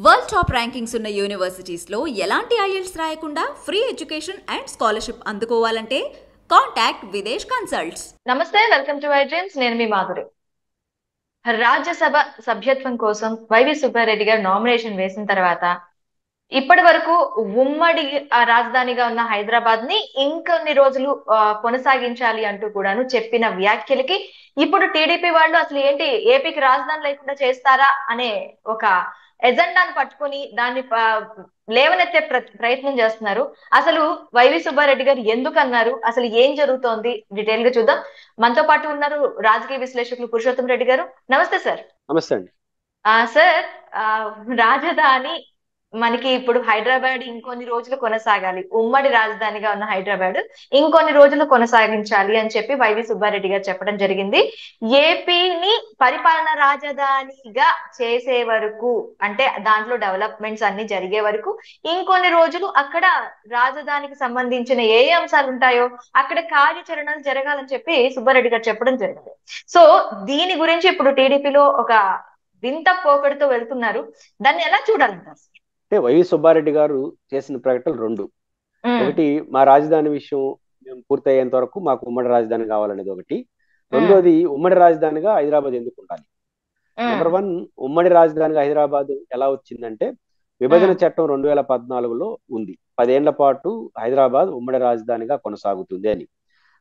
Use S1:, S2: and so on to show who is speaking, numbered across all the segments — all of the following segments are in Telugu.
S1: వరల్డ్ టాప్ ర్యాంకింగ్స్ ఉన్న యూనివర్సిటీస్ లో ఎలాంటి ఐఎల్స్ రాయకుండా ఫ్రీ ఎడ్యుకేషన్ అండ్ స్కాలర్షిప్ అందుకోవాలంటే కాంటాక్ట్ విదేశ్ కన్సల్ట్స్.
S2: నమస్తే, వెల్కమ్ టు మై డ్రీమ్స్. నేను మీ మాధురి. రాజ్యసభ సభ్యత్వం కోసం వైవి సుబ్బారెడ్డి గారు నామినేషన్ వేసిన తర్వాత ఇప్పటి వరకు ఉమ్మడి రాజధానిగా ఉన్న హైదరాబాద్ ని ఇంకొన్ని రోజులు కొనసాగించాలి అంటూ కూడాను చెప్పిన వ్యాఖ్యలకి ఇప్పుడు టీడీపీ వాళ్ళు అసలు ఏంటి ఏపీకి రాజధాని లేకుండా చేస్తారా అనే ఒక ఎజెండాను పట్టుకొని దాన్ని లేవనెత్తే ప్రయత్నం చేస్తున్నారు. అసలు వైవి సుబ్బారెడ్డి గారు ఎందుకు అన్నారు, అసలు ఏం జరుగుతోంది, డీటెయిల్ గా చూద్దాం. మనతో పాటు ఉన్నారు రాజకీయ విశ్లేషకులు పురుషోత్తం రెడ్డి గారు. నమస్తే సార్.
S3: నమస్తే అండి.
S2: సార్, రాజధాని మనకి ఇప్పుడు హైదరాబాద్ ఇంకొన్ని రోజులు కొనసాగాలి, ఉమ్మడి రాజధానిగా ఉన్న హైదరాబాద్ ఇంకొన్ని రోజులు కొనసాగించాలి అని చెప్పి వైవి సుబ్బారెడ్డి గారు చెప్పడం జరిగింది. ఏపీని పరిపాలన రాజధానిగా చేసే వరకు, అంటే దాంట్లో డెవలప్మెంట్స్ అన్ని జరిగే వరకు ఇంకొన్ని రోజులు అక్కడ రాజధానికి సంబంధించిన ఏ అంశాలు ఉంటాయో అక్కడ కార్యాచరణలు జరగాలని చెప్పి సుబ్బారెడ్డి గారు చెప్పడం జరిగింది. సో దీని గురించి ఇప్పుడు టీడీపీలో ఒక వింత పోకడితో వెళ్తున్నారు. దాన్ని ఎలా చూడాలంటారు?
S3: వైవి సుబ్బారెడ్డి గారు చేసిన ప్రకటనలు రెండు. ఒకటి, మా రాజధాని విషయం మేము పూర్తయ్యేంత వరకు మాకు ఉమ్మడి రాజధాని కావాలనేది ఒకటి. రెండోది, ఉమ్మడి రాజధానిగా హైదరాబాద్ ఎందుకు ఉండాలి. నెంబర్ 1, ఉమ్మడి రాజధానిగా హైదరాబాద్ ఎలా వచ్చిందంటే విభజన చట్టం 2014లో ఉంది. 10 ఏళ్ల పాటు హైదరాబాద్ ఉమ్మడి రాజధానిగా కొనసాగుతుంది అని.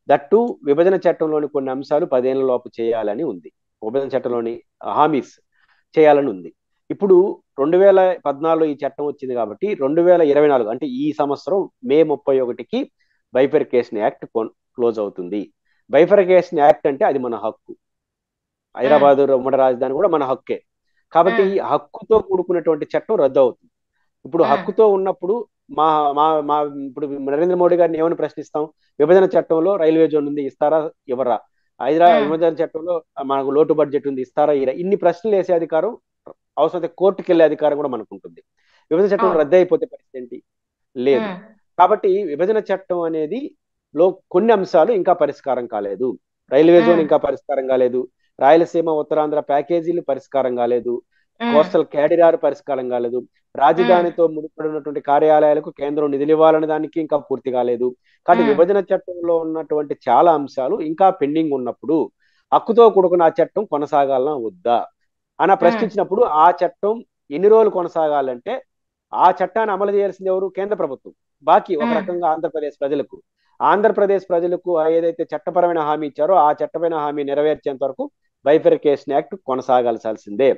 S3: దట్టు విభజన చట్టంలోని కొన్ని అంశాలు 10 ఏళ్ల లోపు చేయాలని ఉంది. విభజన చట్టంలోని హామీస్ చేయాలని ఉంది. ఇప్పుడు 2014లో ఈ చట్టం వచ్చింది కాబట్టి 2024 అంటే ఈ సంవత్సరం మే 31కి బైఫర్కేషన్ యాక్ట్ క్లోజ్ అవుతుంది. బైఫర్కేషన్ యాక్ట్ అంటే అది మన హక్కు. హైదరాబాద్ ఉమ్మడి రాజధాని కూడా మన హక్కే. కాబట్టి ఈ హక్కుతో కూడుకున్నటువంటి చట్టం రద్దు అవుతుంది. ఇప్పుడు హక్కుతో ఉన్నప్పుడు మా మా మా ఇప్పుడు నరేంద్ర మోడీ గారిని ఏమని ప్రశ్నిస్తాం? విభజన చట్టంలో రైల్వే జోన్ ఉంది, ఇస్తారా ఇవ్వరా? హైదరాబాద్ విభజన చట్టంలో మనకు లోటు బడ్జెట్ ఉంది, ఇస్తారా ఇరా? ఇన్ని ప్రశ్నలు వేసే అధికారం, అవసరమైతే కోర్టుకు వెళ్ళే అధికారం కూడా మనకు ఉంటుంది. విభజన చట్టం రద్దు అయిపోతే పరిస్థితి ఏంటి? లేదు. కాబట్టి విభజన చట్టం అనేది కొన్ని అంశాలు ఇంకా పరిష్కారం కాలేదు. రైల్వే జోన్ ఇంకా పరిష్కారం కాలేదు, రాయలసీమ ఉత్తరాంధ్ర ప్యాకేజీలు పరిష్కారం కాలేదు, కోస్టల్ క్యారిడార్ పరిష్కారం కాలేదు, రాజధానితో ముడిపడినటువంటి కార్యాలయాలకు కేంద్రం నిధులు ఇవ్వాలనే దానికి ఇంకా పూర్తి కాలేదు. కాబట్టి విభజన చట్టంలో ఉన్నటువంటి చాలా అంశాలు ఇంకా పెండింగ్ ఉన్నప్పుడు హక్కుతో కూడుకున్న ఆ చట్టం కొనసాగాలనా వద్దా అని ప్రశ్నించినప్పుడు ఆ చట్టం ఎన్ని రోజులు కొనసాగాలంటే ఆ చట్టాన్ని అమలు చేయాల్సింది ఎవరు? కేంద్ర ప్రభుత్వం. బాకీ ఒక రకంగా ఆంధ్రప్రదేశ్ ప్రజలకు ఏదైతే చట్టపరమైన హామీ ఇచ్చారో ఆ చట్టపరమైన హామీ నెరవేర్చేంత వరకు బైఫర్కేషన్ యాక్ట్ కొనసాగాల్సిందే.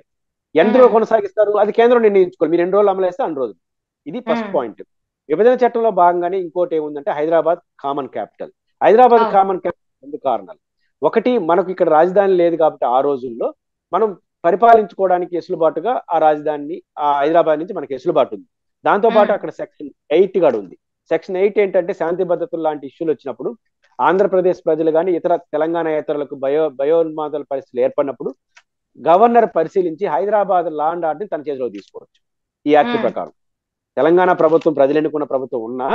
S3: ఎన్ని రోజులు కొనసాగిస్తారు అది కేంద్రం నిర్ణయించుకోవాలి. మీరు 2 రోజులు అమలేస్తే 2 రోజులు. ఇది ఫస్ట్ పాయింట్. విభజన చట్టంలో భాగంగానే ఇంకోటి ఏముందంటే Hyderabad common capital. Hyderabad common capital 2 కారణాలు. ఒకటి, మనకు ఇక్కడ రాజధాని లేదు కాబట్టి ఆ రోజుల్లో మనం పరిపాలించుకోవడానికి వెసులుబాటుగా ఆ రాజధానిని ఆ హైదరాబాద్ నుంచి మనకి వెసులుబాటు ఉంది. దాంతోపాటు అక్కడ సెక్షన్ 8 కూడా ఉంది. సెక్షన్ 8 ఏంటంటే శాంతి భద్రతలు లాంటి ఇష్యూలు వచ్చినప్పుడు ఆంధ్రప్రదేశ్ ప్రజలు కానీ ఇతర తెలంగాణ ఇతరులకు భయోన్మాదాల పరిస్థితులు ఏర్పడినప్పుడు గవర్నర్ పరిశీలించి హైదరాబాద్ లా అండ్ ఆర్డర్ని తన చేతిలో తీసుకోవచ్చు. ఈ యాక్ట్ ప్రకారం తెలంగాణ ప్రభుత్వం ప్రజలు ఎన్నుకున్న ప్రభుత్వం ఉన్నా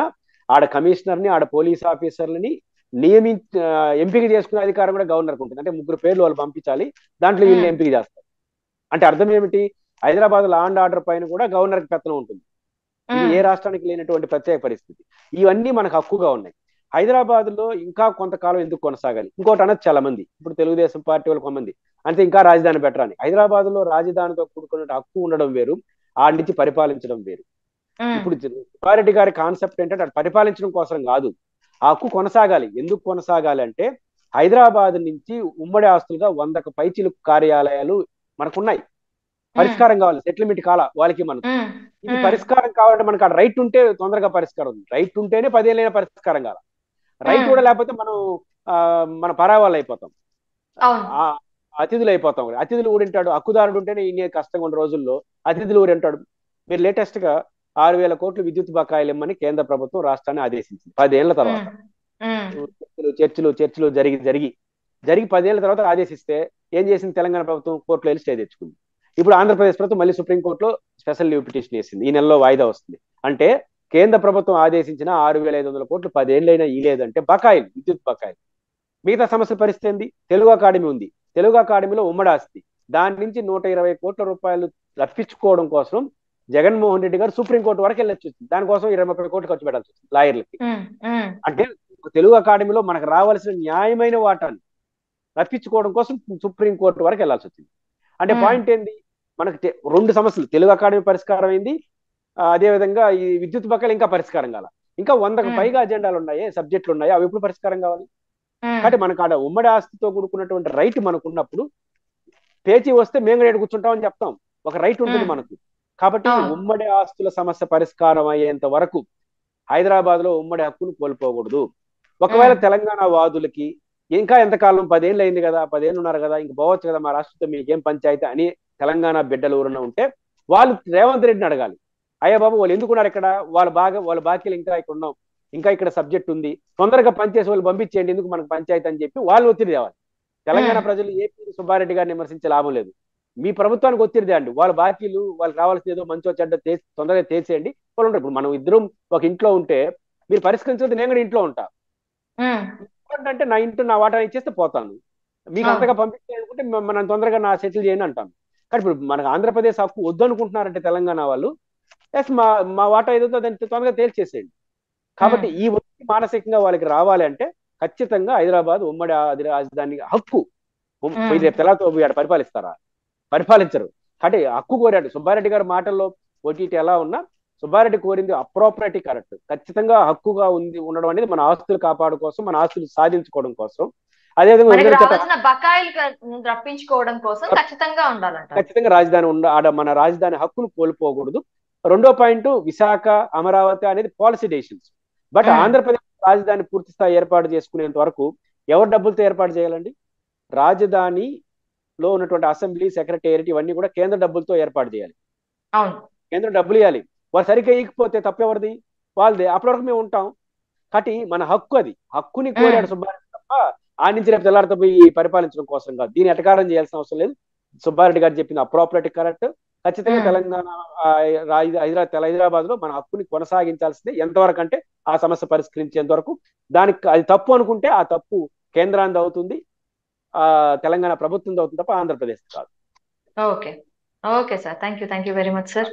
S3: ఆడ కమిషనర్ని, ఆడ పోలీస్ ఆఫీసర్లని ఎంపిక చేసుకునే అధికారం కూడా గవర్నర్కి ఉంటుంది. అంటే 3 పేర్లు వాళ్ళు పంపించాలి, దాంట్లో వీళ్ళని ఎంపిక చేస్తారు. అంటే అర్థం ఏమిటి? హైదరాబాద్ లా అండ్ ఆర్డర్ పైన కూడా గవర్నర్కి పెత్తనం ఉంటుంది. ఇది ఏ రాష్ట్రానికి లేనటువంటి ప్రత్యేక పరిస్థితి. ఇవన్నీ మనకు హక్కుగా ఉన్నాయి. హైదరాబాద్ లో ఇంకా కొంతకాలం ఎందుకు కొనసాగాలి? ఇంకోటి అనొచ్చు చాలా మంది, ఇప్పుడు తెలుగుదేశం పార్టీ వాళ్ళు కొంతమంది అంటే ఇంకా రాజధాని పెట్టరాని. హైదరాబాద్ లో రాజధానితో కూడుకున్న హక్కు ఉండడం వేరు, ఆడి నుంచి పరిపాలించడం వేరు. ఇప్పుడు సుబ్బారెడ్డి గారి కాన్సెప్ట్ ఏంటంటే అది పరిపాలించడం కోసం కాదు, ఆ హక్కు కొనసాగాలి. ఎందుకు కొనసాగాలి అంటే హైదరాబాద్ నుంచి ఉమ్మడి ఆస్తులుగా 100కు పైచిలుకు కార్యాలయాలు మనకున్నాయి. పరిష్కారం కావాలి, సెటిల్మెంట్ కాల వాళ్ళకి మనకు. ఇది పరిష్కారం కావాలంటే మనకు ఆ రైట్ ఉంటే తొందరగా పరిష్కారం ఉంది. రైట్ ఉంటేనే 10 ఏళ్ళైనా పరిష్కారం కాల. రైట్ కూడా లేకపోతే మన పరావాళ్ళు అయిపోతాం, అతిథులు అయిపోతాం. అతిథులు ఊడింటాడు, హక్కుదారుడు ఉంటేనే ఇన్ని కష్టంగా ఉన్న రోజుల్లో అతిథులు ఊరింటాడు. మీరు లేటెస్ట్ గా 6,000 కోట్లు విద్యుత్ బకాయిలు ఇమ్మని కేంద్ర ప్రభుత్వం రాష్ట్రాన్ని ఆదేశించింది 10 ఏళ్ల తర్వాత. చర్చలు జరిగి 10 ఏళ్ల తర్వాత ఆదేశిస్తే ఏం చేసింది తెలంగాణ ప్రభుత్వం? కోర్టులో వెళ్ళి స్టే తెచ్చుకుంది. ఇప్పుడు ఆంధ్రప్రదేశ్ ప్రభుత్వం మళ్ళీ సుప్రీంకోర్టులో స్పెషల్ లీవ్ పిటిషన్ వేసింది. ఈ నెలలో వాయిదా వస్తుంది. అంటే కేంద్ర ప్రభుత్వం ఆదేశించిన 6,500 కోట్లు 10 ఏళ్ళైనా ఇలేదంటే బకాయిలు, విద్యుత్ బకాయిలు. మిగతా సమస్యల పరిస్థితి ఏంది? తెలుగు అకాడమీ ఉంది. తెలుగు అకాడమీలో ఉమ్మడి ఆస్తి, దాని నుంచి 120 కోట్ల రూపాయలు రప్పించుకోవడం కోసం జగన్మోహన్ రెడ్డి గారు సుప్రీంకోర్టు వరకు వెళ్ళొచ్చు వచ్చింది. దానికోసం 20-30 కోట్లు ఖర్చు పెట్టాల్సి వచ్చింది లాయర్లకి. అంటే తెలుగు అకాడమీలో మనకు రావాల్సిన న్యాయమైన వాటాన్ని రప్పించుకోవడం కోసం సుప్రీంకోర్టు వరకు వెళ్ళాల్సి వచ్చింది. అంటే పాయింట్ ఏంది, మనకు 2 సమస్యలు, తెలుగు అకాడమీ పరిష్కారం అయింది, అదేవిధంగా ఈ విద్యుత్ బకాయిలు ఇంకా పరిష్కారం కాల, ఇంకా 100కు పైగా అజెండాలు ఉన్నాయి, సబ్జెక్టులు ఉన్నాయి, అవి ఎప్పుడు పరిష్కారం కావాలి? కాబట్టి మనకు ఆడ ఉమ్మడి ఆస్తితో కూడుకున్నటువంటి రైట్ మనకు ఉన్నప్పుడు పేచీ వస్తే మేము రేటు కూర్చుంటామని చెప్తాం, ఒక రైట్ ఉంటుంది మనకు. కాబట్టి ఉమ్మడి ఆస్తుల సమస్య పరిష్కారం అయ్యేంత వరకు హైదరాబాద్ లో ఉమ్మడి హక్కును కోల్పోకూడదు. ఒకవేళ తెలంగాణ వాదులకి ఇంకా ఎంతకాలం 10 ఏళ్ళు అయింది కదా, 10 ఏళ్ళు ఉన్నారు కదా, ఇంక పోవచ్చు కదా మా రాష్ట్రంతో మీకేం పంచాయతీ అని తెలంగాణ బిడ్డలు ఎవరన్నా ఉంటే వాళ్ళు రేవంత్ రెడ్డిని అడగాలి, అయ్యా బాబు వాళ్ళు ఎందుకున్నారు ఇక్కడ, వాళ్ళ బాకీలు ఇంకా ఇక్కడ ఉన్నాం, ఇంకా ఇక్కడ సబ్జెక్ట్ ఉంది, తొందరగా పనిచేసి వాళ్ళు పంపించేయండి, ఎందుకు మనకు పంచాయతీ అని చెప్పి వాళ్ళు ఒత్తిడి తేవాలి. తెలంగాణ ప్రజలు ఏపీ సుబ్బారెడ్డి గారిని విమర్శించే లాభం లేదు, మీ ప్రభుత్వానికి ఒత్తిడి తేండి, వాళ్ళ బాకీలు వాళ్ళకి రావాల్సిన ఏదో మంచో చెడ్డ తొందరగా తీసేయండి. వాళ్ళు ఉంటారు. ఇప్పుడు మనం ఇద్దరం ఒక ఇంట్లో ఉంటే మీరు పరిష్కరించకపోతే నేను కూడా ఇంట్లో ఉంటా, అంటే నా ఇంట్లో నా వాటా ఇచ్చేస్తే పోతాను, మీకు అంతగా పంపించాలనుకుంటే మనం తొందరగా నా సెటిల్ చేయండి అంటాను. కానీ ఇప్పుడు మనకు ఆంధ్రప్రదేశ్ హక్కు వద్దు అనుకుంటున్నారంటే తెలంగాణ వాళ్ళు, ఎస్ మా వాటా ఏదో దాన్ని తొందరగా తేల్చేసేయండి. కాబట్టి ఈ ఒత్తిడి మానసికంగా వాళ్ళకి రావాలి అంటే ఖచ్చితంగా హైదరాబాద్ ఉమ్మడి రాజధాని హక్కు రేపు తెల్లతో పరిపాలిస్తారా? పరిపాలించరు. అంటే హక్కు కోరాడు సుబ్బారెడ్డి గారి మాటల్లో ఓటీటీ ఎలా ఉన్నా సుబ్బారెడ్డి కోరింది అప్రోప్రియేట్ కరెక్ట్. ఖచ్చితంగా హక్కుగా ఉండడం అనేది మన ఆస్తులు కాపాడు కోసం, మన ఆస్తులు సాధించుకోవడం కోసం,
S2: అదేవిధంగా బకాయిలు రప్పించుకోవడం కోసం ఖచ్చితంగా ఉండాలంట.
S3: ఖచ్చితంగా రాజధాని మన రాజధాని హక్కును కోల్పోకూడదు. రెండో పాయింట్, విశాఖ అమరావతి అనేది పాలసీ డెసిషన్స్. బట్ ఆంధ్రప్రదేశ్ రాజధాని పూర్తి స్థాయి ఏర్పాటు చేసుకునేంత వరకు ఎవరి డబ్బులతో ఏర్పాటు చేయాలండి? రాజధానిలో ఉన్నటువంటి అసెంబ్లీ, సెక్రటేరియట్ ఇవన్నీ కూడా కేంద్ర డబ్బులతో ఏర్పాటు చేయాలి. కేంద్రం డబ్బులు ఇవ్వాలి. వారు సరిగ్గా ఇవ్వకపోతే తప్పెవరిది? వాళ్ళది. అప్పటి వరకు మేము ఉంటాం. కాబట్టి మన హక్కు అది. హక్కుని కోరాడు సుబ్బారెడ్డి తప్ప ఆ నుంచి రేపు తెల్లారితో పోయి పరిపాలించడం కోసం కాదు. దీన్ని ఎటకారం చేయాల్సిన అవసరం లేదు. సుబ్బారెడ్డి గారు చెప్పింది అప్రోప్రియేట్ కరెక్ట్. ఖచ్చితంగా తెలంగాణ హైదరాబాద్ లో మన హక్కుని కొనసాగించాల్సిందే. ఎంతవరకు అంటే ఆ సమస్య పరిష్కరించేంత వరకు. దానికి అది తప్పు అనుకుంటే ఆ తప్పు కేంద్రాన్ని అవుతుంది, తెలంగాణ ప్రభుత్వం అవుతుంది తప్ప ఆంధ్రప్రదేశ్ కాదు.
S2: Okay sir, thank you very much sir.